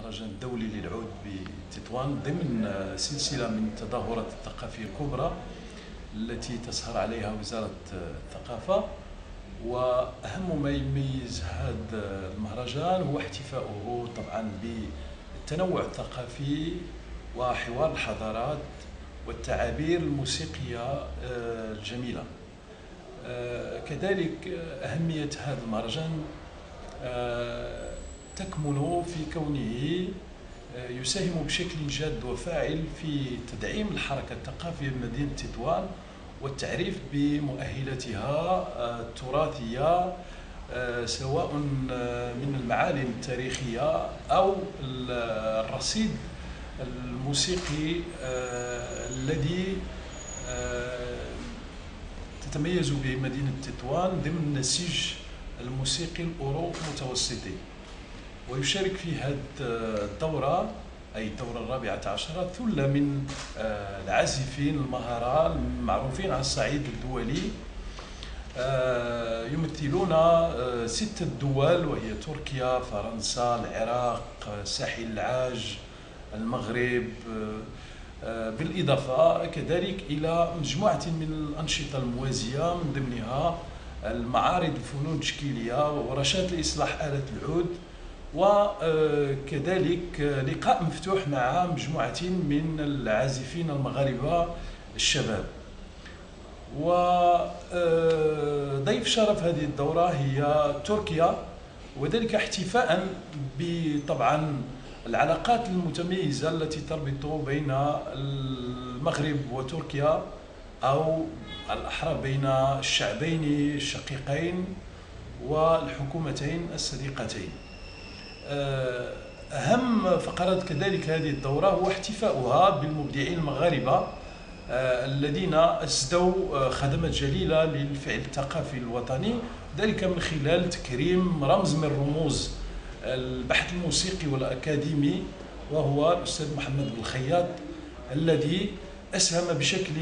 المهرجان الدولي للعود بتطوان ضمن سلسلة من التظاهرات الثقافية الكبرى التي تسهر عليها وزارة الثقافة. وأهم ما يميز هذا المهرجان هو احتفاؤه طبعا بالتنوع الثقافي وحوار الحضارات والتعابير الموسيقية الجميلة. كذلك أهمية هذا المهرجان تكمن في كونه يساهم بشكل جاد وفاعل في تدعيم الحركة الثقافية بمدينة تطوان والتعريف بمؤهلاتها التراثية، سواء من المعالم التاريخية أو الرصيد الموسيقي الذي تتميز به مدينة تطوان ضمن النسيج الموسيقي الأورو متوسطي. ويشارك في هذه الدورة، أي الدورة الرابعة عشرة، ثلة من العازفين المهارة المعروفين على الصعيد الدولي، يمثلون 6 دول وهي تركيا، فرنسا، العراق، ساحل العاج، المغرب، بالإضافة كذلك إلى مجموعة من الأنشطة الموازية من ضمنها المعارض الفنون التشكيلية وورشات لإصلاح آلة العود، وكذلك لقاء مفتوح مع مجموعة من العازفين المغاربة الشباب. وضيف شرف هذه الدورة هي تركيا، وذلك احتفاء بطبعا العلاقات المتميزة التي تربط بين المغرب وتركيا، أو الأحرى بين الشعبين الشقيقين والحكومتين الصديقتين. أهم فقرات كذلك هذه الدورة هو احتفاؤها بالمبدعين المغاربة الذين أسدوا خدمات جليلة للفعل الثقافي الوطني، ذلك من خلال تكريم رمز من رموز البحث الموسيقي والأكاديمي، وهو الأستاذ محمد بالخياط، الذي أسهم بشكل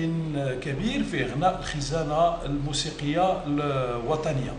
كبير في إغناء الخزانة الموسيقية الوطنية.